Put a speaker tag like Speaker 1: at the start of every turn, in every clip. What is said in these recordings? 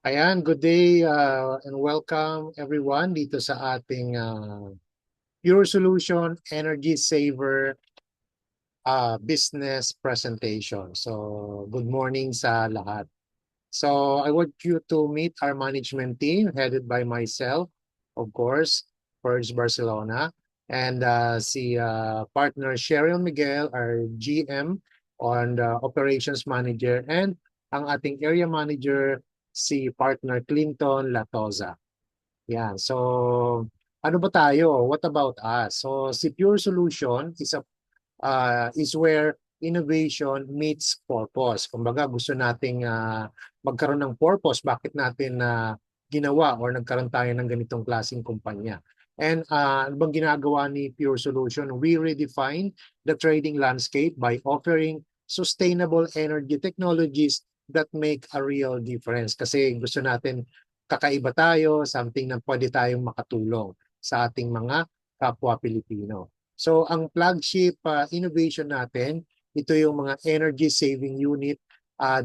Speaker 1: Ayan, good day and welcome everyone dito sa ating Pure Solution Energy Saver business presentation. So, good morning sa lahat. So, I want you to meet our management team headed by myself, of course, Purge Barcelona, and si partner Cheryl Miguel, our GM on the operations manager, and ang ating area manager, si partner Clinton Latoza. Yan. So, ano ba tayo? What about us? So, si Pure Solution is where innovation meets purpose. Kumbaga, gusto nating magkaroon ng purpose. Bakit natin ginawa or nagkaroon tayo ng ganitong klaseng kumpanya? And ano bang ginagawa ni Pure Solution? We redefine the trading landscape by offering sustainable energy technologies that make a real difference. Kasi gusto natin kakaiba tayo, something na pwede tayong makatulong sa ating mga kapwa Pilipino. So ang flagship innovation natin, ito yung mga energy saving unit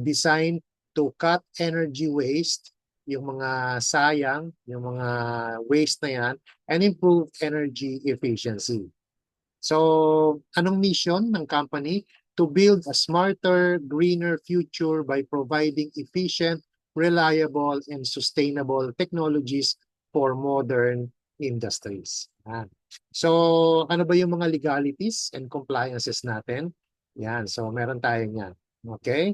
Speaker 1: designed to cut energy waste, yung mga sayang, yung mga waste na yan, and improve energy efficiency. So anong mission ng company? To build a smarter, greener future by providing efficient, reliable, and sustainable technologies for modern industries. Yan. So, ano ba yung mga legalities and compliances natin? Yan. So, meron tayong yan. Okay?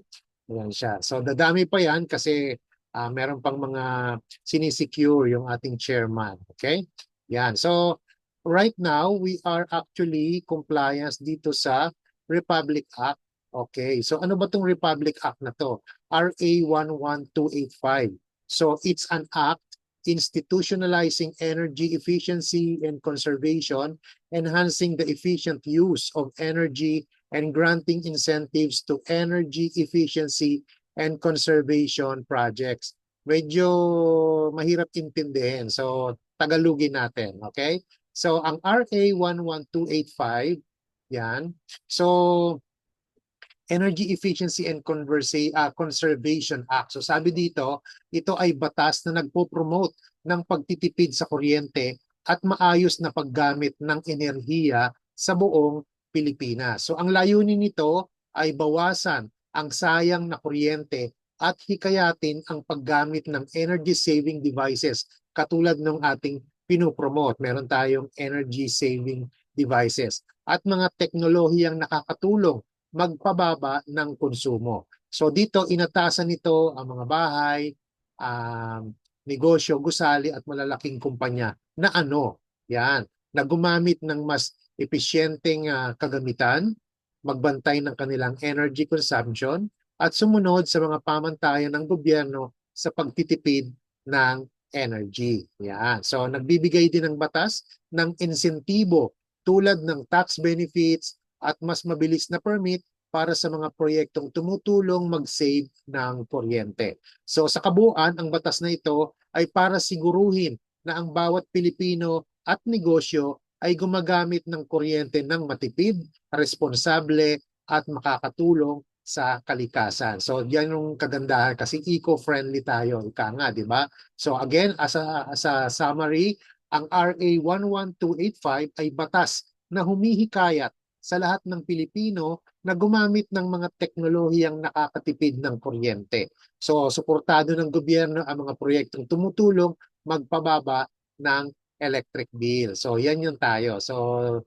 Speaker 1: Yan siya. So, dadami pa yan kasi meron pang mga sinisecure yung ating chairman. Okay? Yan. So, right now, we are actually compliance dito sa Republic Act. Okay. So, ano ba tong Republic Act na to? RA 11285. So, it's an act institutionalizing energy efficiency and conservation, enhancing the efficient use of energy, and granting incentives to energy efficiency and conservation projects. Medyo mahirap intindihin. So, Tagalogin natin. Okay? So, ang RA 11285, yan. So, Energy Efficiency and Conservation Act. So sabi dito, ito ay batas na nagpo-promote ng pagtitipid sa kuryente at maayos na paggamit ng enerhiya sa buong Pilipinas. So ang layunin nito ay bawasan ang sayang na kuryente at hikayatin ang paggamit ng energy saving devices katulad ng ating pinopromote. Meron tayong energy saving devices at mga teknolohiyang nakakatulong magpababa ng konsumo. So dito inatasan nito ang mga bahay, negosyo, gusali at malalaking kumpanya na yan, na gumamit ng mas epesyenteng kagamitan, magbantay ng kanilang energy consumption at sumunod sa mga pamantayan ng gobyerno sa pagtitipid ng energy. Yan. So nagbibigay din ng batas ng insentibo tulad ng tax benefits, at mas mabilis na permit para sa mga proyektong tumutulong mag-save ng kuryente. So sa kabuuan, ang batas na ito ay para siguruhin na ang bawat Pilipino at negosyo ay gumagamit ng kuryente ng matipid, responsable at makakatulong sa kalikasan. So yan yung kagandahan kasi eco-friendly tayo, ika nga, di ba? So again, as a summary, ang RA 11285 ay batas na humihikayat sa lahat ng Pilipino na gumamit ng mga teknolohiyang nakakatipid ng kuryente. So, suportado ng gobyerno ang mga proyektong tumutulong magpababa ng electric bill. So, yan yung tayo. So,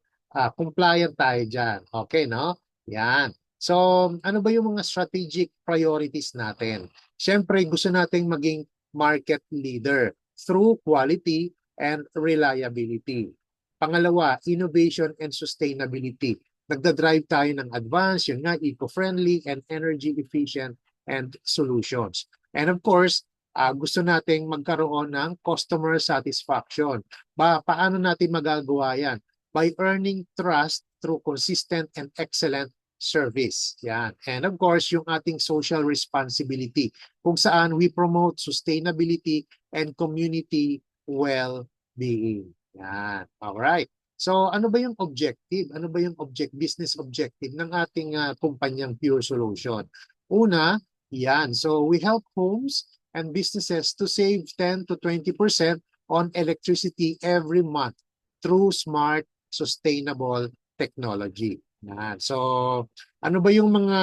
Speaker 1: compliant tayo dyan. Okay, no? Yan. So, ano ba yung mga strategic priorities natin? Siyempre, gusto nating maging market leader through quality and reliability. Pangalawa, innovation and sustainability. Nagda-drive tayo ng advance, yun nga, eco-friendly and energy efficient and solutions. And of course, gusto nating magkaroon ng customer satisfaction. Paano natin magagawa yan? By earning trust through consistent and excellent service. Yan. And of course, yung ating social responsibility kung saan we promote sustainability and community well-being. Yan. All right. So ano ba yung objective? Ano ba yung business objective ng ating kumpanyang Pure Solution? Una, yan. So we help homes and businesses to save 10 to 20% on electricity every month through smart, sustainable technology. Yan. So, ano ba yung mga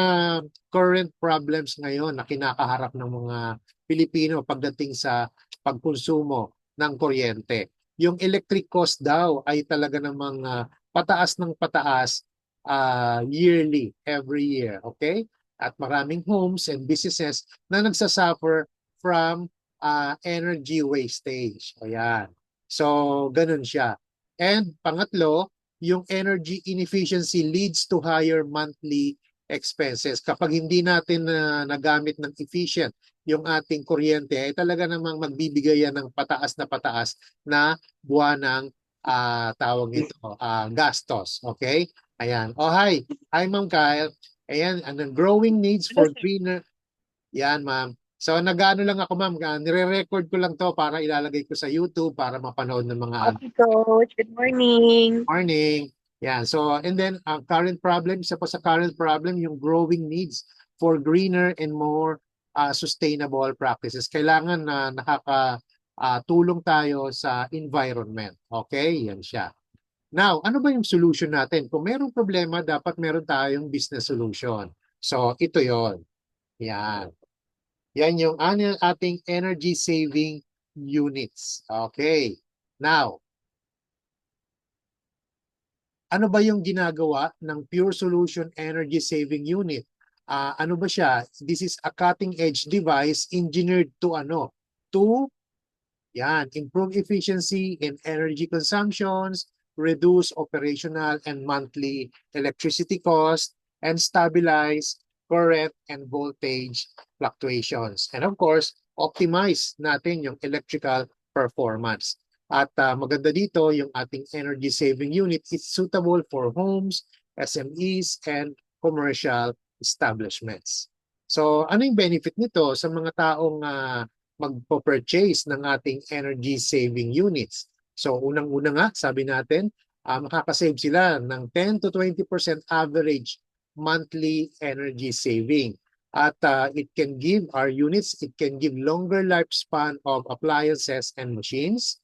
Speaker 1: current problems ngayon na kinakaharap ng mga Pilipino pagdating sa pagkonsumo ng kuryente? Yung electric cost daw ay talaga namang pataas ng pataas yearly, every year. Okay? At maraming homes and businesses na nagsasuffer from energy wastage. Ayan. So, ganun siya. And pangatlo, yung energy inefficiency leads to higher monthly expenses. Kapag hindi natin nagamit ng efficient yung ating kuryente, ay talaga namang magbibigay yan ng pataas na buwanang tawag ito, gastos. Okay? Ayan. Oh, hi. Hi, Ma'am Kyle. Ayan, and the growing needs for greener. Yan, ma'am. So, nag-ano lang ako, ma'am. Nire-record ko lang to para ilalagay ko sa YouTube para mapanood ng mga
Speaker 2: Okay, Coach. Good morning.
Speaker 1: morning. Yeah. So, and then ang current problem, isa pa sa current problem, yung growing needs for greener and more sustainable practices. Kailangan na nakakatulong tayo sa environment. Okay? Yan siya. Now, ano ba yung solution natin? Kung merong problema, dapat meron tayong business solution. So, ito yon. Yan. Yan yung ating energy saving units. Okay. Now, ano ba yung ginagawa ng Pure Solution Energy Saving Unit? Ano ba siya? This is a cutting-edge device engineered to ano? To improve efficiency in energy consumptions, reduce operational and monthly electricity costs, and stabilize current and voltage fluctuations. And of course, optimize natin yung electrical performance. At maganda dito, yung ating energy saving unit is suitable for homes, SMEs, and commercial establishments. So ano yung benefit nito sa mga taong magpo-purchase ng ating energy saving units? So unang-una nga, sabi natin, makakasave sila ng 10 to 20% average monthly energy saving. At it can give our units, it can give longer lifespan of appliances and machines,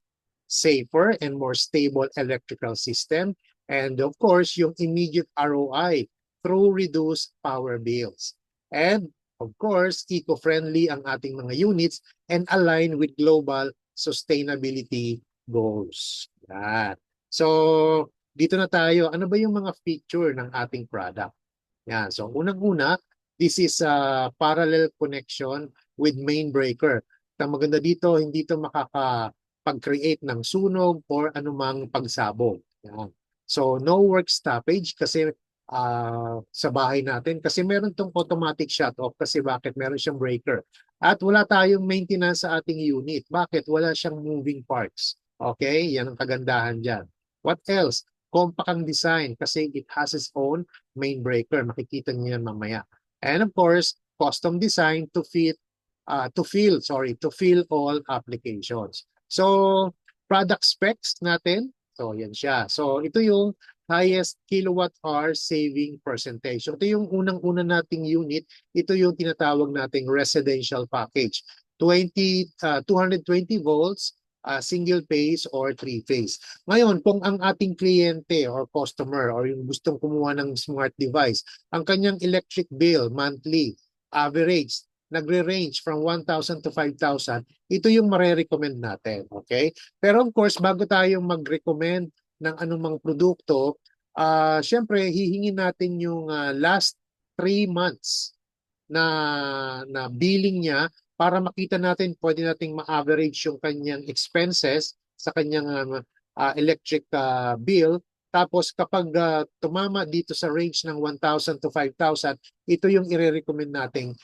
Speaker 1: safer and more stable electrical system, and of course, yung immediate ROI through reduced power bills. And of course, eco-friendly ang ating mga units and align with global sustainability goals. Yan. So, dito na tayo. Ano ba yung mga feature ng ating product? Yan. So, unang-una, this is a parallel connection with main breaker. Ang maganda dito, hindi ito makakapag-create ng sunog or anumang pagsabog. Yan. So, no work stoppage kasi sa bahay natin kasi meron tong automatic shut-off kasi bakit meron siyang breaker. At wala tayong maintenance sa ating unit. Bakit? Wala siyang moving parts. Okay? Yan ang kagandahan dyan. What else? Compact ang design kasi it has its own main breaker. Makikita niyo yan mamaya. And of course, custom design to fill all applications. So, product specs natin. So, yan siya. So, ito yung highest kilowatt hour saving percentage. So, ito yung unang-una nating unit. Ito yung tinatawag nating residential package. 220 volts, single phase or three phase. Ngayon, kung ang ating kliyente or customer or yung gustong kumuha ng smart device, ang kanyang electric bill monthly average nagre-range from 1,000 to 5,000, ito yung mare-recommend natin. Okay? Pero of course, bago tayo mag-recommend ng anumang produkto, syempre, hihingin natin yung last 3 months na billing niya para makita natin, pwede nating ma-average yung kanyang expenses sa kanyang electric bill. Tapos kapag tumama dito sa range ng 1,000 to 5,000, ito yung i-recommend nating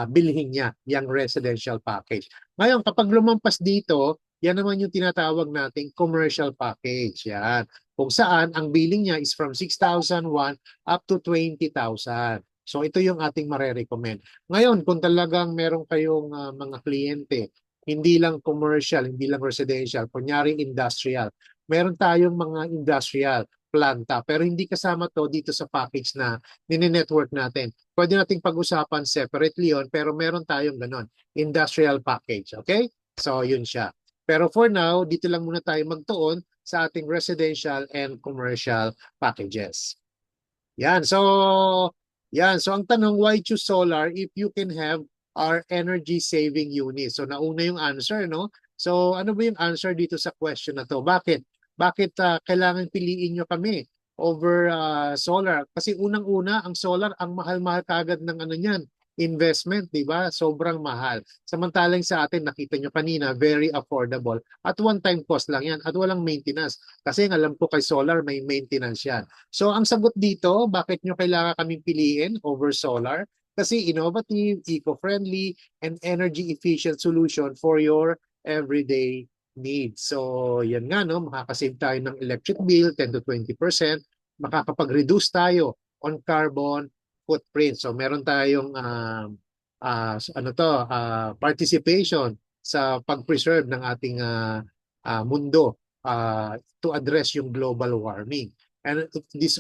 Speaker 1: bilhin niya, yung residential package. Ngayon, kapag lumampas dito, yan naman yung tinatawag nating commercial package. Yan. Kung saan, ang billing niya is from 6,001 up to 20,000. So ito yung ating mare-recommend. Ngayon, kung talagang meron kayong mga kliyente, hindi lang commercial, hindi lang residential, kunyari industrial, meron tayong mga industrial planta. Pero hindi kasama to dito sa package na nini-network natin. Pwede nating pag-usapan separately yon, pero meron tayong ganon, industrial package. Okay? So yun siya. Pero for now, dito lang muna tayo magtuon sa ating residential and commercial packages. Yan. So ang tanong, why choose solar if you can have our energy saving unit? So nauna yung answer, no? So ano ba yung answer dito sa question na to? Bakit? Bakit kailangan piliin nyo kami over solar? Kasi unang-una, ang solar, ang mahal-mahal kagad ng ano niyan, investment, di ba? Sobrang mahal. Samantalang sa atin, nakita nyo kanina, very affordable. At one-time cost lang yan at walang maintenance. Kasi alam ko kay solar, may maintenance yan. So ang sagot dito, bakit nyo kailangan kaming piliin over solar? Kasi innovative, eco-friendly, and energy-efficient solution for your everyday needs. So yan nga, no? Makakasave tayo ng electric bill, 10 to 20%. Makakapag-reduce tayo on carbon footprint. So meron tayong participation sa pag-preserve ng ating mundo to address yung global warming. And this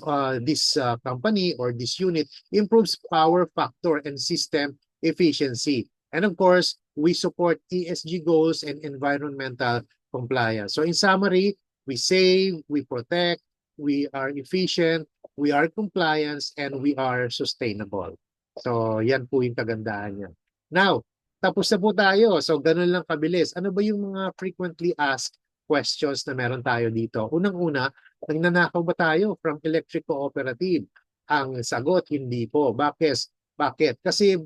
Speaker 1: company or this unit improves power factor and system efficiency. And of course, we support ESG goals and environmental compliance. So in summary, we save, we protect, we are efficient, we are compliant, and we are sustainable. So yan po yung kagandahan niya. Now, tapos na po tayo. So ganun lang kabilis. Ano ba yung mga frequently asked questions na meron tayo dito? Unang-una, nagnanakaw ba tayo from electric cooperative? Ang sagot, hindi po. Bakit? Kasi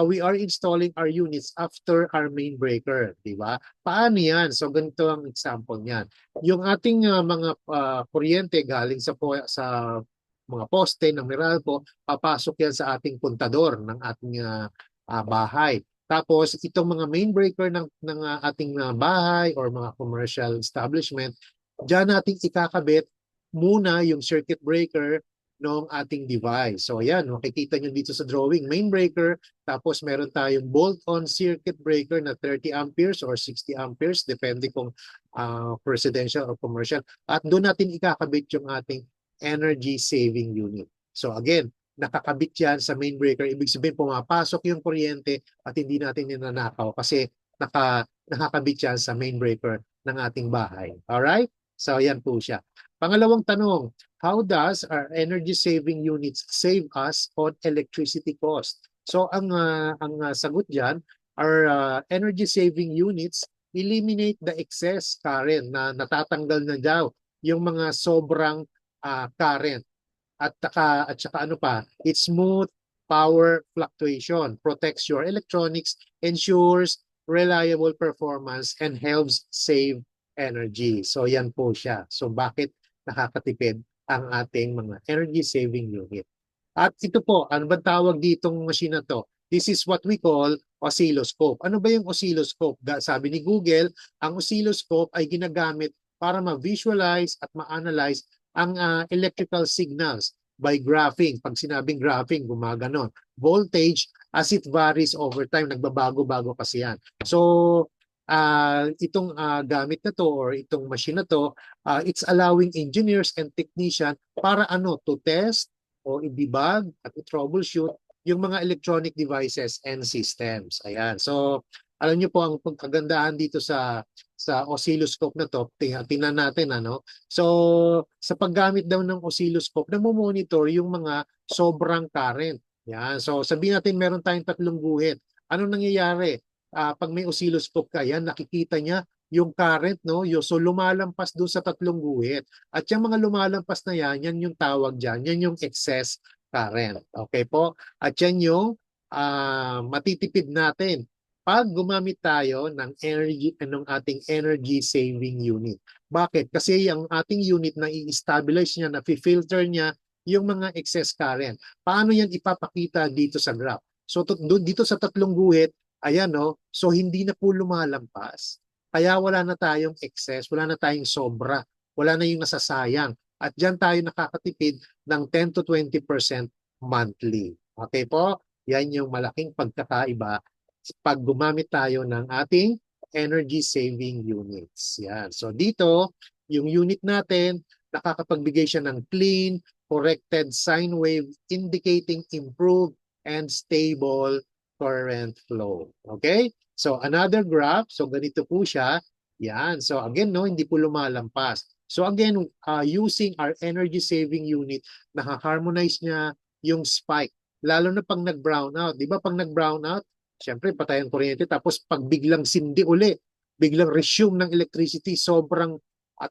Speaker 1: we are installing our units after our main breaker, di ba? Paano yan? So ganito ang example niyan. Yung ating mga kuryente galing sa mga poste ng Meralco, papasok yan sa ating puntador ng ating bahay. Tapos itong mga main breaker ng ating bahay or mga commercial establishment, diyan natin ikakabit muna yung circuit breaker ng ating device. So ayan, makikita nyo dito sa drawing, main breaker, tapos meron tayong bolt-on circuit breaker na 30 amperes or 60 amperes, depende kung residential or commercial. At doon natin ikakabit yung ating energy saving unit. So again, nakakabit yan sa main breaker. Ibig sabihin, pumapasok yung kuryente at hindi natin ninanakaw kasi nakakabit yan sa main breaker ng ating bahay. Alright? So yan po siya. Pangalawang tanong, how does our energy saving units save us on electricity cost? So ang sagot diyan, our energy saving units eliminate the excess current na natatanggal na daw yung mga sobrang current. At saka ano pa, it smooth power fluctuation, protects your electronics, ensures reliable performance, and helps save energy. So yan po siya. So bakit nakakatipid ang ating mga energy saving unit? At ito po, ano ba tawag ditong machine na to? This is what we call oscilloscope. Ano ba yung oscilloscope? Sabi ni Google, ang oscilloscope ay ginagamit para ma-visualize at ma-analyze ang electrical signals by graphing. Pag sinabing graphing, gumaganon. Voltage as it varies over time, nagbabago-bago kasi yan. So, itong gamit na to or itong machine na to, it's allowing engineers and technicians para to test o i-debug at i-troubleshoot yung mga electronic devices and systems. Ayan. So, alam niyo po ang pagkagandahan dito sa oscilloscope na to, tingnan natin So, sa paggamit daw ng oscilloscope, namo-monitor yung mga sobrang current. Yan. So, sabihin natin meron tayong 3 guhit. Ano nangyayari? Pag may oscilloscope ka, yan, nakikita niya yung current, no? So lumalampas doon sa 3 guhit. At yung mga lumalampas na yan yung tawag dyan, yan yung excess current. Okay po? At yan yung matitipid natin pag gumamit tayo ng ating energy saving unit. Bakit? Kasi yung ating unit na i-stabilize niya, na filter niya yung mga excess current. Paano yan ipapakita dito sa graph? So dito sa 3 guhit, ayan so hindi na po lumalampas. Kaya wala na tayong excess, wala na tayong sobra, wala na yung nasasayang. At dyan tayo nakakatipid ng 10 to 20% monthly. Okay po? Yan yung malaking pagkakaiba pag gumamit tayo ng ating energy saving units. Yan. So dito, yung unit natin, Nakakapagbigay siya ng clean, corrected sine wave indicating improved and stable current flow. Okay? So another graph, so ganito po siya. Yan. So again, no, hindi po lumalampas. So again, using our energy saving unit, naka-harmonize niya yung spike. Lalo na pag nag-brown out. Di ba pag nag-brown out, syempre patay ang kuryente tapos pag biglang sindi uli, biglang resume ng electricity, sobrang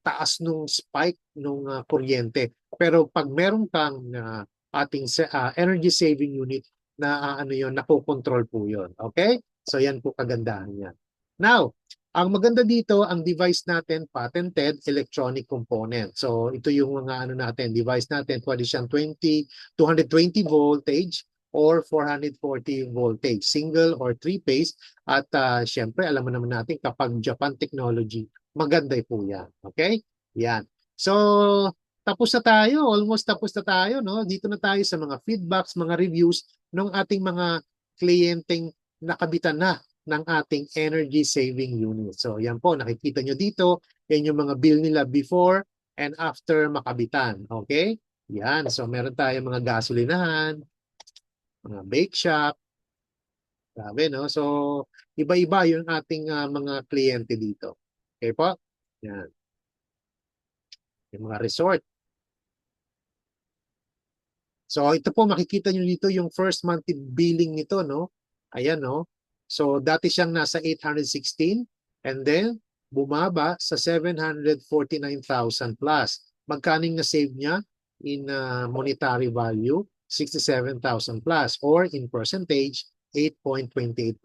Speaker 1: taas nung spike nung kuryente. Pero pag meron kang ating energy saving unit na ano yon, nakokontrol po yon. Okay? So yan po kagandahan niya. Now, ang maganda dito, ang device natin, patented electronic component. So ito yung mga ano natin, device natin, pwede siyang 220 voltage or 440 voltage, single or three-phase. At syempre, alam mo naman natin kapag Japan technology, maganda po yan. Okay? Yan. So, tapos na tayo. Almost tapos na tayo. No? Dito na tayo sa mga feedbacks, mga reviews ng ating mga kliyenteng nakabitan na ng ating energy saving unit. So, yan po. Nakikita nyo dito. Yan yung mga bill nila before and after makabitan. Okay? Yan. So, meron tayo mga gasolinahan, mga bake shop. Grabe, no? So, iba-iba yung ating mga kliyente dito. Okay po? Yan. Yung mga resort. So, ito po, makikita nyo dito yung first monthly billing nito, no? Ayan, no? So, dati siyang nasa 816 and then bumaba sa 749,000 plus. Magkaning na-save niya in monetary value? 67,000 plus or in percentage, 8.28%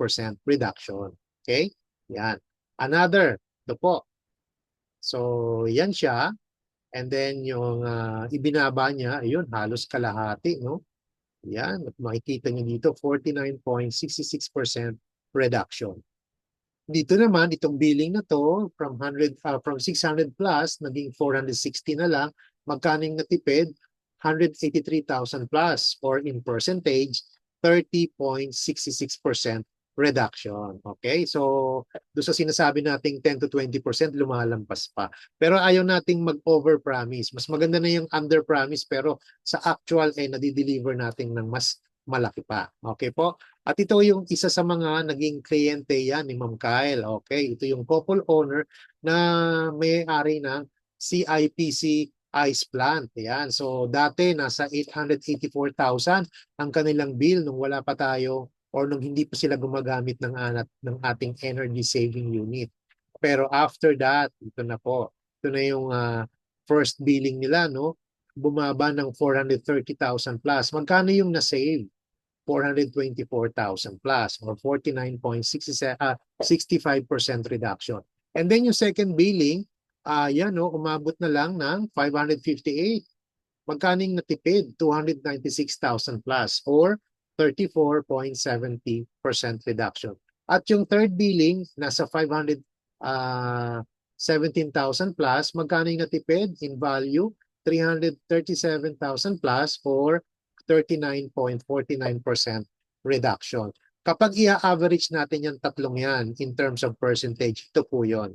Speaker 1: reduction. Okay? Yan. Another, ito po. So, yan siya. And then yung ibinaba niya, ayun, halos kalahati, no? Yan, at makikita niyo dito, 49.66% reduction. Dito naman, itong billing na to, from 600 plus, naging 460 na lang, magkaning natipid, 183,000 plus, or in percentage, 30.66% reduction. Okay? So, doon sa sinasabi nating 10 to 20%, lumalampas pa. Pero ayaw nating mag-over-promise. Mas maganda na yung under-promise, pero sa actual, nadideliver natin ng mas malaki pa. Okay po? At ito yung isa sa mga naging kliyente yan ni Ma'am Kyle. Okay? Ito yung couple owner na may-ari ng CIPC ice plant. Yan. So, dati nasa 884,000 ang kanilang bill nung wala pa tayo or nung hindi pa sila gumagamit ng ating energy saving unit. Pero after that, ito na po. Ito na yung first billing nila, no? Bumaba ng 430,000 plus. Magkano yung na-save? 424,000 plus or 49.65% reduction. And then yung second billing, yan, no, umabot na lang ng 558. Magkaning natipid? 296,000 plus or 34.70% reduction. At yung third billing, nasa 517,000 plus, magkaning natipid in value? 337,000 plus or 39.49% reduction. Kapag i-average natin yung tatlong yan in terms of percentage, ito po yun.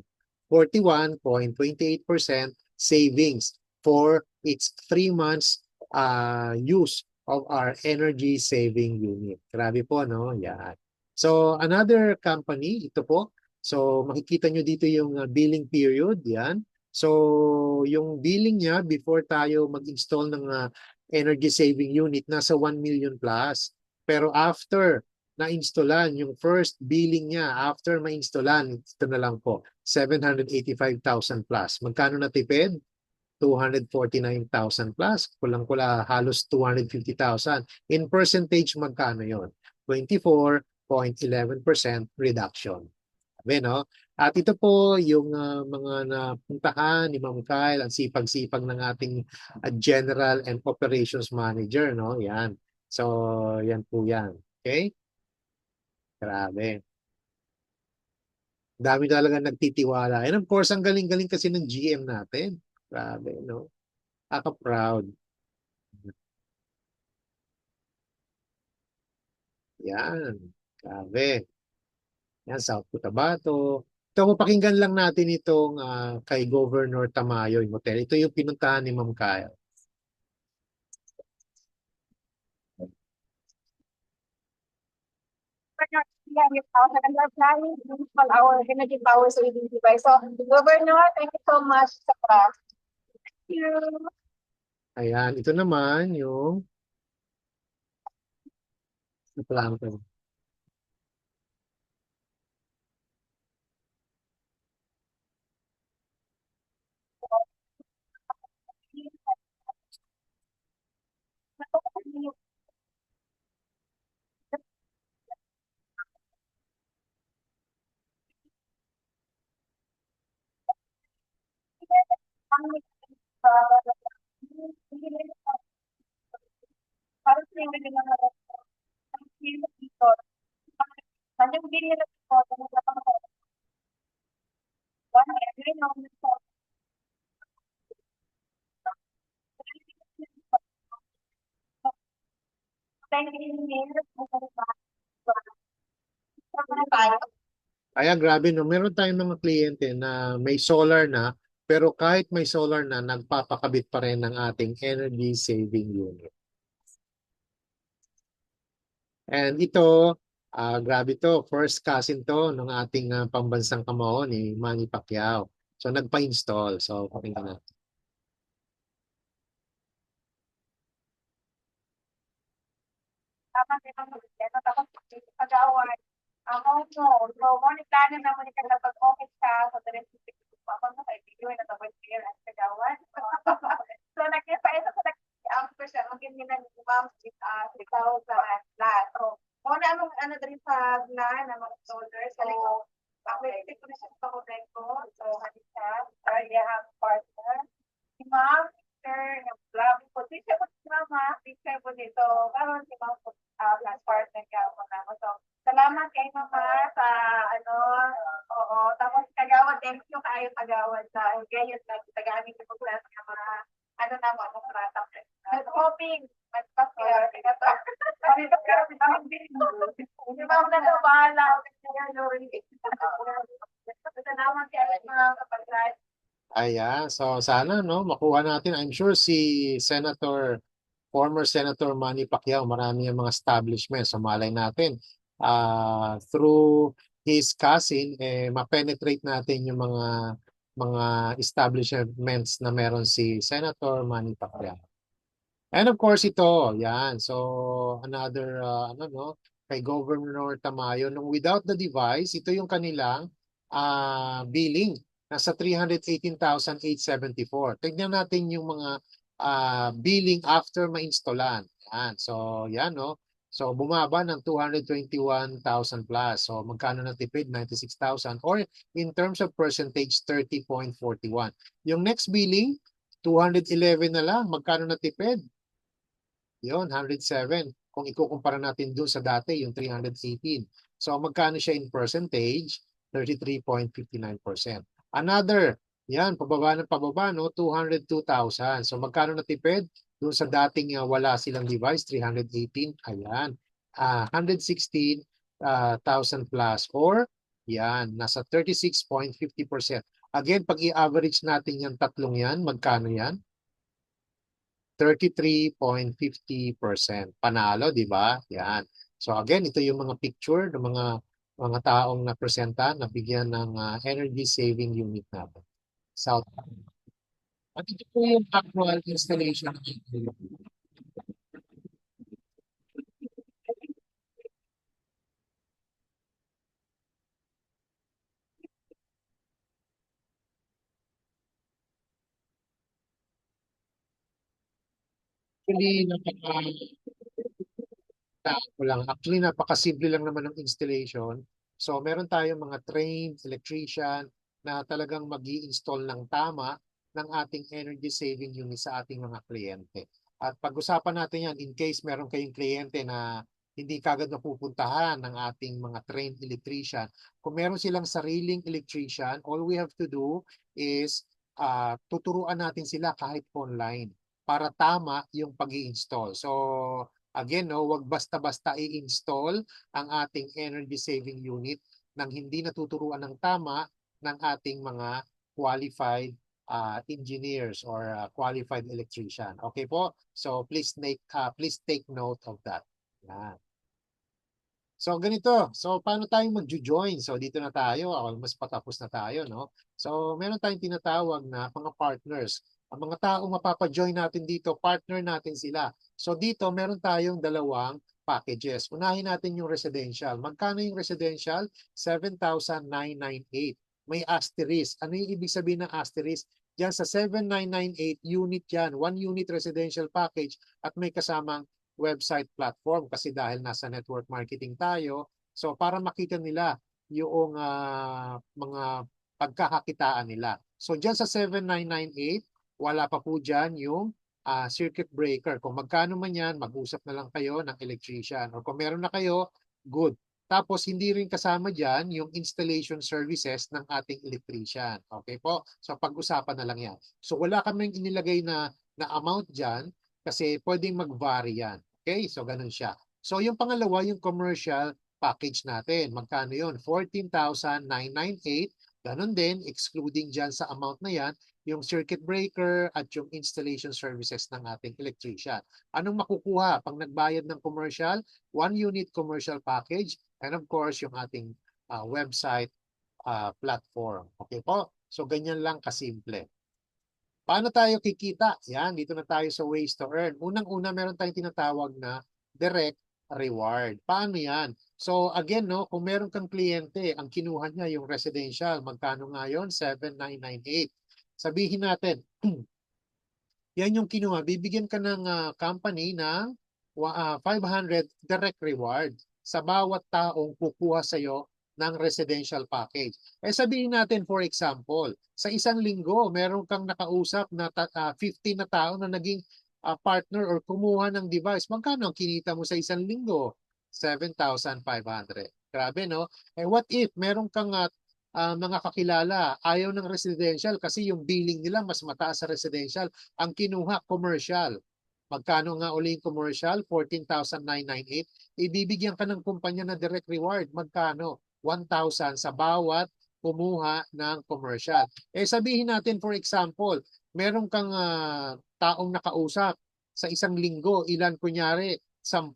Speaker 1: 41.28% savings for its 3 months use of our energy saving unit. Grabe po, no? Yan. So, another company, ito po. So, makikita nyo dito yung billing period. Yan. So, yung billing niya before tayo mag-install ng energy saving unit, nasa 1 million plus. Pero after na-installan, yung first billing niya, after ma-installan, ito na lang po, 785,000 plus. Magkano natipid? 249,000 plus. Kulang-kula halos 250,000. In percentage, magkano yon? 24.11% reduction. Sabi, no? At ito po yung mga napuntahan ni Ma'am Kyle, ang sipag-sipag ng ating General and Operations Manager, no? Yan. So, yan po yan. Okay? Grabe. Dami talaga nagtitiwala. And of course, ang galing-galing kasi ng GM natin. Grabe, no? Kaka-proud. Yan. Grabe. Yan, South Cotabato. Ito, pakinggan lang natin itong kay Governor Tamayo yung hotel. Ito yung pinuntahan ni Ma'am Kyle.
Speaker 2: Yeah, and we're planning to install our energy power saving device. So, Governor, thank you so much sa Thank you.
Speaker 1: Ayan, ito naman yung plano ko. Ayan, grabe no. Meron tayong mga kliyente na may solar na, pero kahit may solar na, nagpapakabit pa rin ng ating energy saving unit. And ito, grabe to, first cousin to ng ating pambansang kamao ni Manny Pacquiao. So nagpa-install. So pakinggan natin.
Speaker 2: Tapos ito mag-ano, tapos pag-award. Ako mo, so morning plano na mo ni kaya pag-office ka, so the rest ako sa kaibigan na tapos clear at kagawan. So nagkita ito sa ang ko siya, maging nila ni ma'am ikaw sa lahat. So, kung ano din sa plan na mga soldiers, so, pag-wait ko na siya sa hotel ko, so, halika, I have partner. Si ma'am, sir, yung love po. Teacher po si mama, teacher po dito. Karon si ma'am po, last partner ka po na. So, salamat kay mama sa ano, oo. Tapos kagawad, thank you kayo kagawad sa gayet na tagamit ko po sa mga ano na mo ang prata. Hoping magpa-share. Di ba ako na bahala? Salamat kayo mga kapatid.
Speaker 1: Ayan, so sana no, makuha natin. I'm sure si former Senator Manny Pacquiao, marami yung mga establishments. So malay natin, through his cousin, ma-penetrate natin yung mga establishments na meron si Senator Manny Pacquiao. And of course ito, yan. So another ano no, kay Governor Tamayo nung without the device, ito yung kanilang billing nasa 318,874. Tignan natin yung mga billing after ma-installan. Yan. So yan no. So bumaba ng 221,000 plus. So magkano natipid? 96,000 or in terms of percentage 30.41. Yung next billing 211 na lang. Magkano natipid? Yun, 107. Kung ikukumpara natin doon sa dati, yung 318. So, magkano siya in percentage? 33.59%. Another, yan, pababa ng pababa, no? 202,000. So, magkano natipid? Doon sa dating wala silang device, 318. Ayan. 116,000 plus or yan, nasa 36.50%. Again, pag i-average natin yung tatlong yan, magkano yan? 33.50%. Panalo, di ba? Yan. So again, ito yung mga picture ng mga taong napresenta na bigyan ng energy saving unit natin. South. At ito po yung actual installation. Actually, Actually, napakasimple lang naman ng installation. So, meron tayong mga trained electrician na talagang mag install ng tama ng ating energy saving unit sa ating mga kliyente. At pag-usapan natin yan in case meron kayong kliyente na hindi kagad napupuntahan ng ating mga trained electrician. Kung meron silang sariling electrician, all we have to do is tuturuan natin sila kahit online para tama yung pag install. So, again, no, wag basta-basta i-install ang ating energy saving unit nang hindi natuturuan ng tama ng ating mga qualified engineers or qualified electrician. Okay po? So please take note of that. Yan. So ganito, so paano tayo mag-join? So dito na tayo, almost patapos na tayo, no? So meron tayong tinatawag na mga partners. Ang mga taong mapapa-join natin dito, partner natin sila. So dito meron tayong dalawang packages. Unahin natin yung residential. Magkano yung residential? 7,998. May asterisk. Ano yung ibig sabihin ng asterisk? Diyan sa 7,998 unit yan, one unit residential package at may kasamang website platform kasi dahil nasa network marketing tayo. So para makita nila yung mga pagkakakitaan nila. So dyan sa 7,998, wala pa po dyan yung circuit breaker. Kung magkano man yan, mag-usap na lang kayo ng electrician. Or kung meron na kayo, good. Tapos hindi rin kasama dyan yung installation services ng ating electrician. Okay po? So pag-usapan na lang yan. So wala kaming inilagay na amount dyan kasi pwedeng mag-vary yan. Okay, so ganun siya. So yung pangalawa, yung commercial package natin. Magkano yun? 14,998. Ganun din, excluding dyan sa amount na yan, yung circuit breaker at yung installation services ng ating electrician. Anong makukuha pag nagbayad ng commercial? One unit commercial package and of course yung ating website platform. Okay po? So ganyan lang kasimple. Paano tayo kikita? Yan, dito na tayo sa ways to earn. Unang-una, meron tayong tinatawag na direct reward. Paano yan? So again, no, kung meron kang kliyente, ang kinuha niya yung residential, magkano nga yun? 7,998. Sabihin natin, yan yung kinuha. Bibigyan ka ng company ng 500 direct reward sa bawat taong kukuha sa'yo ng residential package. Eh sabihin natin for example, sa isang linggo, meron kang nakausap na 50 na tao na naging partner or kumuha ng device. Magkano ang kinita mo sa isang linggo? 7,500. Grabe, no? Eh what if meron kang mga kakilala, ayaw ng residential kasi yung billing nila mas mataas sa residential. Ang kinuha, commercial. Magkano nga uli yung commercial? 14,998. Ibibigyan ka ng kumpanya na direct reward. Magkano? 1,000 sa bawat kumuha ng commercial. Eh sabihin natin for example, meron kang taong nakausap sa isang linggo, ilan kunyari? 10.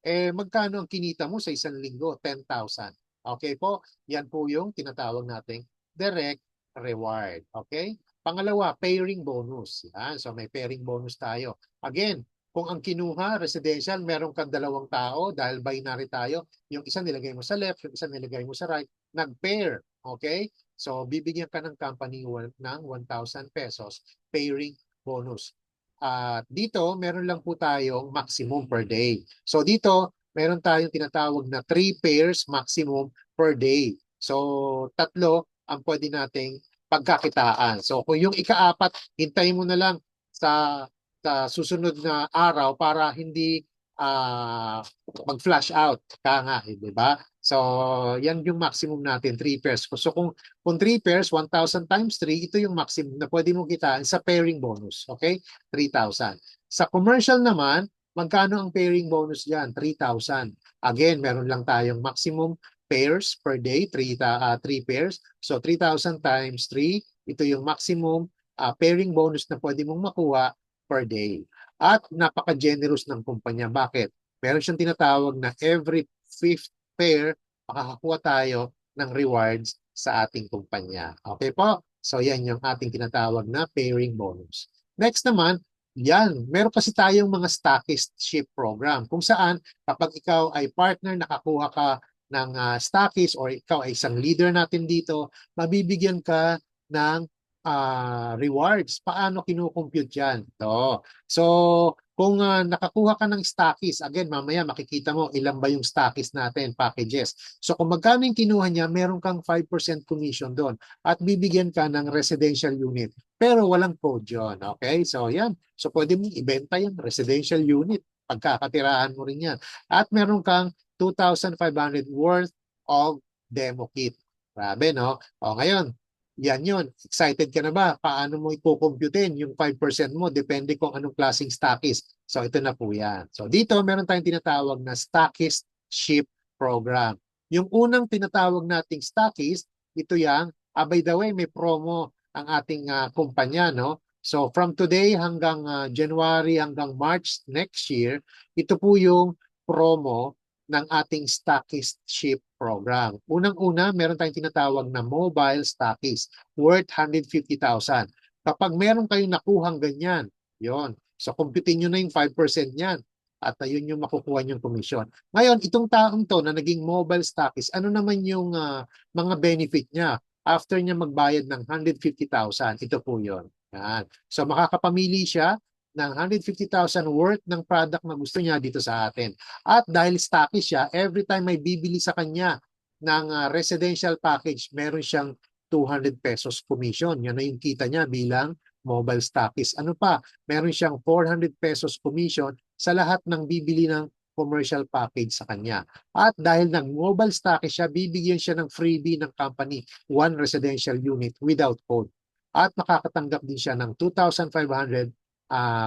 Speaker 1: Eh magkano ang kinita mo sa isang linggo? 10,000. Okay po? Yan po yung tinatawag nating direct reward. Okay? Pangalawa, pairing bonus. Yan. So may pairing bonus tayo. Again, kung ang kinuha, residential, meron kang dalawang tao dahil binary tayo, yung isa nilagay mo sa left, yung isa nilagay mo sa right, nag-pair. Okay? So bibigyan ka ng company ng 1,000 pesos pairing bonus. Dito, meron lang po tayong maximum per day. So dito, meron tayong tinatawag na 3 pairs maximum per day. So tatlo ang pwede nating pagkakitaan. So kung yung ikaapat, hintayin mo na lang sa, sa susunod na araw para hindi mag-flash out. Kaya nga, di ba? So, yan yung maximum natin, 3 pairs. So, kung 3 pairs, 1,000 times 3, ito yung maximum na pwede mong kitaan sa pairing bonus. Okay? 3,000. Sa commercial naman, magkano ang pairing bonus dyan? 3,000. Again, meron lang tayong maximum pairs per day, 3 pairs. So 3,000 times 3, ito yung maximum pairing bonus na pwede mong makuha per day. At napaka-generous ng kumpanya. Bakit? Meron siyang tinatawag na every 5th pair, makakakuha tayo ng rewards sa ating kumpanya. Okay po? So yan yung ating tinatawag na pairing bonus. Next naman, yan, meron kasi tayong mga stockist-ship program kung saan kapag ikaw ay partner, nakakuha ka ng stockist or ikaw ay isang leader natin dito, mabibigyan ka ng rewards. Paano kinukompute yan? So, kung nakakuha ka ng stockist, again, mamaya makikita mo ilan ba yung stockist natin, packages. So, kung magkano yung kinuha niya, meron kang 5% commission doon at bibigyan ka ng residential unit. Pero walang code yun. Okay? So, yan. So, pwede mong ibenta yung residential unit. Pagkakatirahan mo rin yan. At meron kang 2,500 worth of demo kit. Grabe, no? O, ngayon, yan yun. Excited ka na ba? Paano mo ikukomputin yung 5% mo? Depende kung anong klaseng stockist. So ito na po yan. So dito meron tayong tinatawag na stockist ship program. Yung unang tinatawag nating stockist, ito yang By the way, may promo ang ating kumpanya, no? So from today hanggang January hanggang March next year, ito po yung promo ng ating stockist ship program. Unang-una, meron tayong tinatawag na mobile stockist worth 150,000. Kapag meron kayong nakuhang ganyan, yon. So kumpitin nyo na yung 5% niyan at ayun yung makukuha yung commission. Ngayon, itong taong to na naging mobile stockist, ano naman yung mga benefit niya after niya magbayad ng 150,000? Ito po yun. Yan. So makakapamili siya ng 150,000 worth ng product na gusto niya dito sa atin. At dahil stockist siya, every time may bibili sa kanya ng residential package, meron siyang 200 pesos commission. Yan na yung kita niya bilang mobile stockist. Ano pa? Meron siyang 400 pesos commission sa lahat ng bibili ng commercial package sa kanya. At dahil nag-mobile stockist siya, bibigyan siya ng freebie ng company, one residential unit without code. At makakatanggap din siya ng 2,500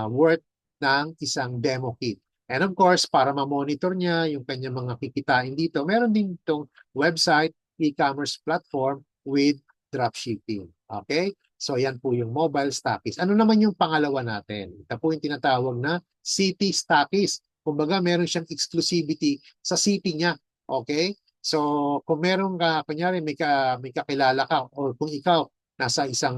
Speaker 1: worth ng isang demo kit. And of course, para ma-monitor niya yung kanyang mga kikitain dito, meron din itong website, e-commerce platform with dropshipping. Okay? So yan po yung mobile stockist. Ano naman yung pangalawa natin? Ito po yung tinatawag na city stockist. Kumbaga meron siyang exclusivity sa city niya. Okay? So kung meron ka, kunyari may kakilala ka or kung ikaw nasa isang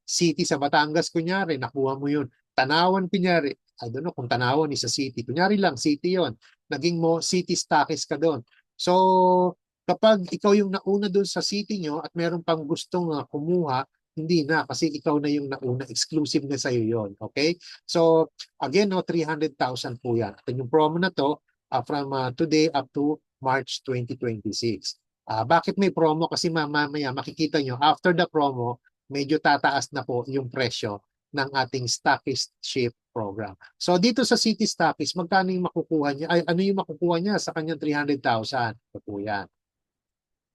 Speaker 1: city sa Batangas, kunyari, nakuha mo yun. Tanawan, kunyari, I don't know kung Tanawan is a city. Kunyari lang, city yon. Naging mo city stockist ka doon. So kapag ikaw yung nauna doon sa city nyo at meron pang gustong kumuha, hindi na kasi ikaw na yung nauna, exclusive na sa'yo yon. Okay? So, again, no, 300,000 po yan. At yung promo na to, from today up to March 2026. Bakit may promo? Kasi mamaya makikita nyo, after the promo, medyo tataas na po yung presyo ng ating stockist ship program. So dito sa City Stockist, magkano yung makukuha niya? Ay, ano yung makukuha niya sa kanyang 300,000? Ito po yan.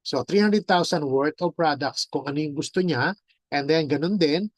Speaker 1: So 300,000 worth of products kung ano yung gusto niya. And then ganun din,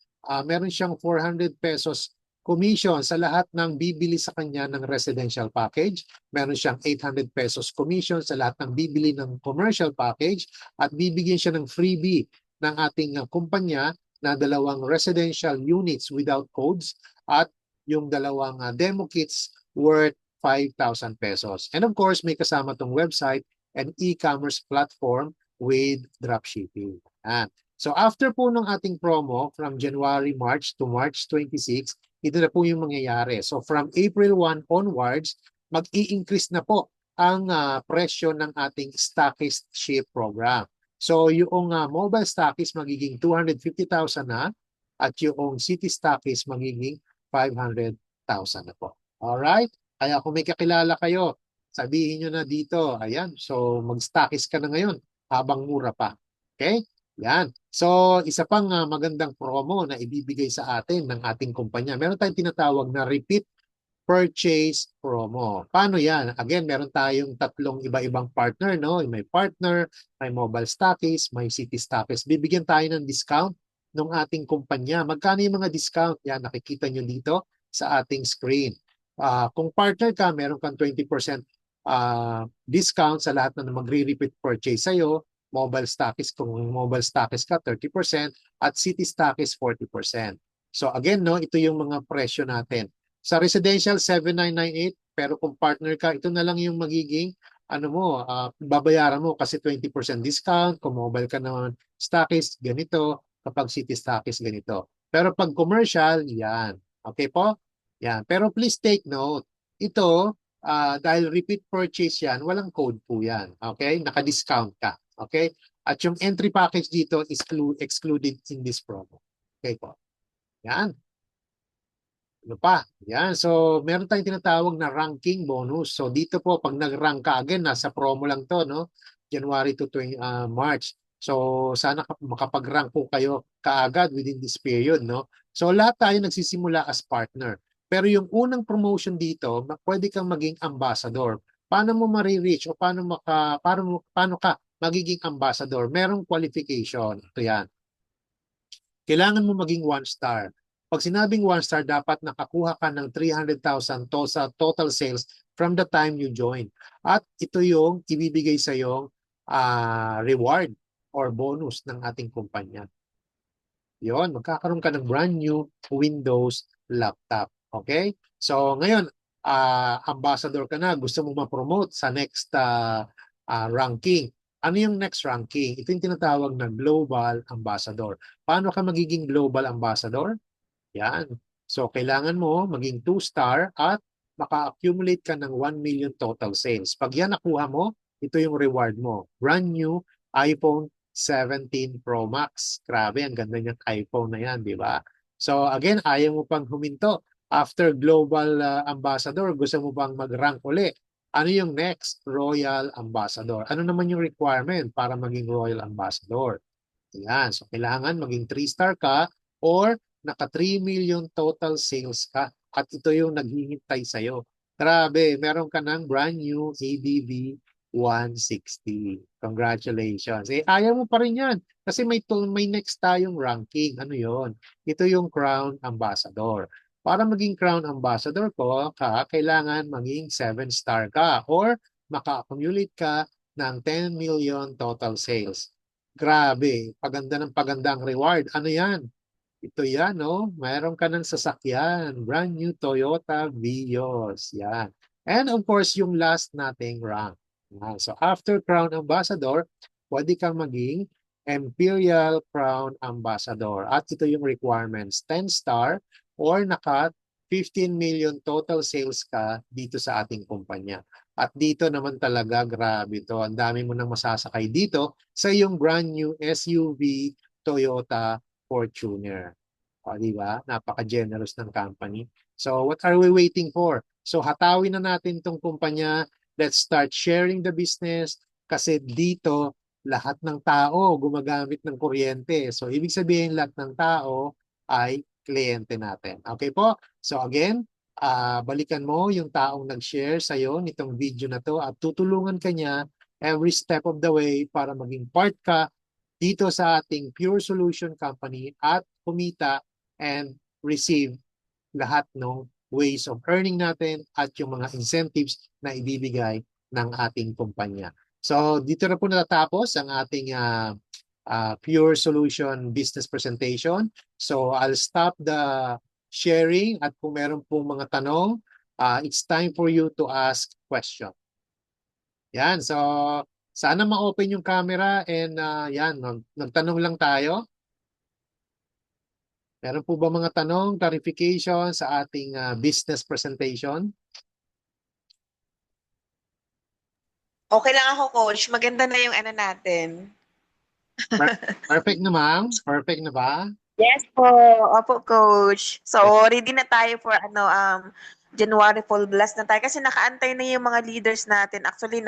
Speaker 1: meron siyang 400 pesos commission sa lahat ng bibili sa kanya ng residential package. Meron siyang 800 pesos commission sa lahat ng bibili ng commercial package at bibigyan siya ng freebie ng ating kumpanya na dalawang residential units without codes at yung dalawang demo kits worth 5,000 pesos. And of course, may kasama tong website and e-commerce platform with dropshipping. Yan. So after po ng ating promo from January, March to March 26, ito na po yung mangyayari. So from April 1 onwards, mag-i-increase na po ang presyo ng ating stockist ship program. So yung mobile stockist magiging 250,000 na at yung city stockist magiging 500,000 na po. Alright? Kaya kung may kakilala kayo, sabihin nyo na dito, ayan, so mag-stockist ka na ngayon habang mura pa. Okay? Yan. So, isa pang magandang promo na ibibigay sa atin ng ating kumpanya. Meron tayong tinatawag na repeat purchase promo. Paano yan? Again, meron tayong tatlong iba-ibang partner, no? May partner, may mobile stockist, may city stockist. Bibigyan tayo ng discount ng ating kumpanya. Magkano yung mga discount? Yan, nakikita nyo dito sa ating screen. Kung partner ka, meron kang 20% discount sa lahat na magre-repeat purchase sa'yo. Mobile stockist, kung mobile stockist ka, 30% at city stockist, 40%. So again, no, ito yung mga presyo natin. Sa residential, 7,998, pero kung partner ka, ito na lang yung magiging ano mo, babayaran mo kasi 20% discount. Kung mobile ka naman stockist, ganito. Kapag city stockist, ganito. Pero pag commercial, yan. Okay po? Yan. Pero please take note, ito, dahil repeat purchase yan, walang code po yan. Okay? Naka-discount ka. Okay? At yung entry package dito is excluded in this promo. Okay po? Yan. Ano pa? Yan. So, meron tayong tinatawag na ranking bonus. So, dito po, pag nag-rank ka, again, nasa promo lang to, no? January to March. So, sana makapag-rank po kayo kaagad within this period, no? So, lahat tayo nagsisimula as partner. Pero yung unang promotion dito, pwede kang maging ambassador. Paano mo ma-reach o paano ka magiging ambassador? Merong qualification. Ito yan. Kailangan mo maging 1-star. Pag sinabing 1-star, dapat nakakuha ka ng 300,000 sa total sales from the time you join. At ito yung ibibigay sa yung reward. or bonus ng ating kumpanya. Yon, magkakaroon ka ng brand new Windows laptop. Okay? So ngayon, ambassador ka na, gusto mo ma-promote sa next ranking. Ano yung next ranking? Ito yung tinatawag na Global Ambassador. Paano ka magiging Global Ambassador? Yan. So kailangan mo maging 2-star at maka-accumulate ka ng 1 million total sales. Pag yan nakuha mo, ito yung reward mo. Brand new iPhone 17 Pro Max. Grabe, ang ganda niyang iPhone na yan, di ba? So again, ayaw mo pang huminto. After Global Ambassador, gusto mo bang mag-rank uli? Ano yung next? Royal Ambassador. Ano naman yung requirement para maging Royal Ambassador? Ayan. So kailangan maging 3-star ka or naka 3 million total sales ka. At ito yung naghihintay sa'yo. Grabe, meron ka ng brand new ABV 160. Congratulations. Eh, ayaw mo pa rin yan. Kasi may next tayong ranking. Ano yon? Ito yung Crown Ambassador. Para maging Crown Ambassador kailangan maging 7-star ka or maka-accumulate ka ng 10 million total sales. Grabe, paganda ng paganda ang reward. Ano yan? Ito yan, no? Mayroon ka ng sasakyan. Brand new Toyota Vios. Yan. And of course, yung last nating rank. Yan. So after Crown Ambassador, pwede kang maging Imperial Crown Ambassador. At ito yung requirements. 10-star or naka 15 million total sales ka dito sa ating kumpanya. At dito naman talaga, grabe to. Ang dami mo nang masasakay dito sa iyong brand new SUV Toyota Fortuner. O, di ba? Napaka-generous ng company. So, what are we waiting for? So, hatawin na natin itong kumpanya. Let's start sharing the business kasi dito, lahat ng tao gumagamit ng kuryente. So, ibig sabihin lahat ng tao ay kliyente natin. Okay po? So, again, balikan mo yung taong nag-share sa'yo nitong video na to at tutulungan ka niya every step of the way para maging part ka dito sa ating Pure Solution Company at kumita and receive lahat ng ways of earning natin at yung mga incentives na ibibigay ng ating kumpanya. So dito na po natatapos ang ating Pure Solution business presentation. So I'll stop the sharing at kung meron pong mga tanong, it's time for you to ask question. Yan, so sana ma-open yung camera and yan, nagtanong lang tayo. Meron po ba mga tanong, clarification sa ating business presentation?
Speaker 3: Okay lang ako, Coach. Maganda na yung ano natin.
Speaker 1: Perfect na, ma'am? Perfect na ba?
Speaker 3: Yes po. Opo, Coach. So, ready na tayo for January full blast na tayo kasi nakaantay na yung mga leaders natin. Actually,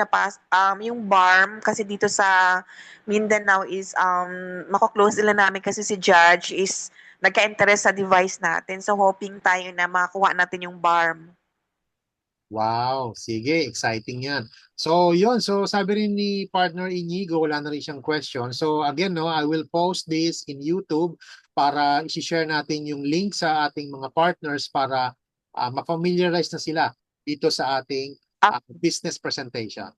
Speaker 3: yung BARM kasi dito sa Mindanao is mako-close nila namin kasi si Judge is nagka-interest sa device natin. So, hoping tayo na makakuha natin yung BARM.
Speaker 1: Wow, sige, exciting yan. So, yun. So, sabi rin ni partner Inigo, wala na rin siyang question. So, again, no, I will post this in YouTube para isi-share natin yung link sa ating mga partners para ma-familiarize na sila dito sa ating business presentation.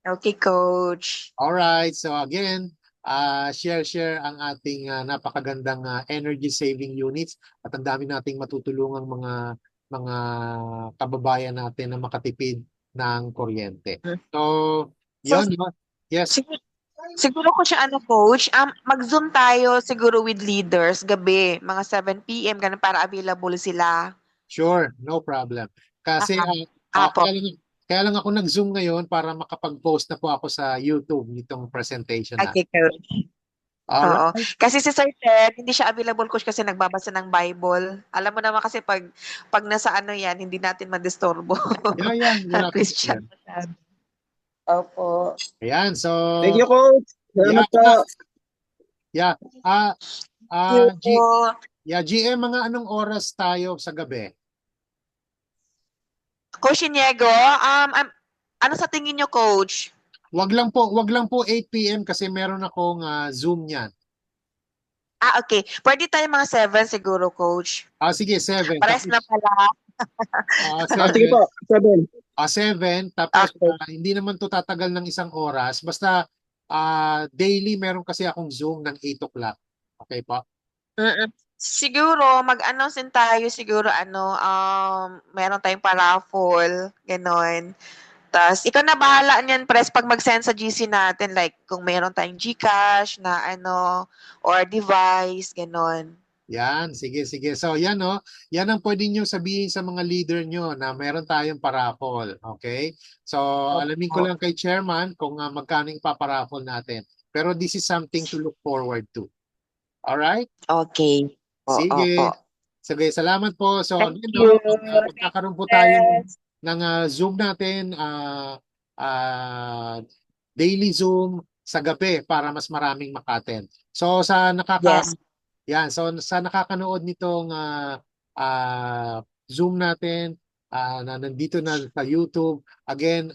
Speaker 3: Okay, Coach.
Speaker 1: Alright, so again, share ang ating napakagandang energy saving units at ang dami nating matutulungang mga kababayan natin na makatipid ng kuryente. So, yun. Yes.
Speaker 3: Siguro ko siya Coach, mag-Zoom tayo siguro with leaders gabi, mga 7 PM ganun para available sila.
Speaker 1: Sure, no problem. Kasi kaya lang ako nag-Zoom ngayon para makapag-post na po ako sa YouTube nitong presentation na.
Speaker 3: Okay, Coach. Oo.
Speaker 1: Alright.
Speaker 3: Kasi si Sir Ted, hindi siya available, Coach, kasi nagbabasa ng Bible. Alam mo naman kasi pag nasa yan, hindi natin madisturbo.
Speaker 1: Yeah, wala
Speaker 3: Christian. Opo.
Speaker 1: Ayan, so...
Speaker 4: Thank you, Coach. Salamat po.
Speaker 1: Yeah. GM, mga anong oras tayo sa gabi?
Speaker 3: Coach Iniego, ano sa tingin niyo, Coach?
Speaker 1: Wag lang po 8 PM kasi meron akong Zoom niyan.
Speaker 3: Okay. Pwede tayo mga 7 siguro, Coach.
Speaker 1: Sige, 7.
Speaker 3: Pares na pala.
Speaker 1: 7.
Speaker 4: Sige po, 7.
Speaker 1: 7. Tapos hindi naman to tatagal ng 1 oras. Basta daily meron kasi akong Zoom ng 8 o'clock. Okay po?
Speaker 3: Mm. Siguro mag-announce din tayo siguro meron tayong pa-raffle, gano'n. Tas ikaw na bahala niyan Pres 'pag mag-send sa GC natin like kung meron tayong GCash na or device, gano'n.
Speaker 1: Yan, sige, sige. So yan no, yan ang pwede nyo sabihin sa mga leader nyo na meron tayong paraffol. Okay? So alamin ko
Speaker 3: Opo.
Speaker 1: lang kay chairman kung magkano yung paparaffol natin. Pero this is something to look forward to. Alright?
Speaker 3: Okay. Opo.
Speaker 1: Sige. Sige, salamat po. So
Speaker 3: Thank
Speaker 1: again,
Speaker 3: you.
Speaker 1: no, magkakaroon po tayo
Speaker 2: Yes.
Speaker 1: ng Zoom natin, daily Zoom sa gabi para mas maraming makaten. So
Speaker 3: Yes.
Speaker 1: so sa nakakanood nitong Zoom natin na nandito na sa YouTube, again,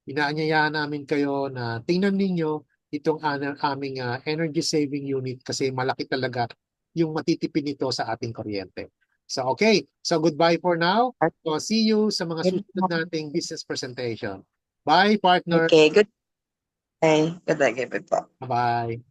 Speaker 1: inaanyayahan namin kayo na tingnan ninyo itong aming energy saving unit kasi malaki talaga yung matitipid nito sa ating kuryente. So okay, so goodbye for now. So see you sa mga susunod nating business presentation. Bye, partner.
Speaker 3: Okay, good day. Good day po.
Speaker 1: Bye-bye.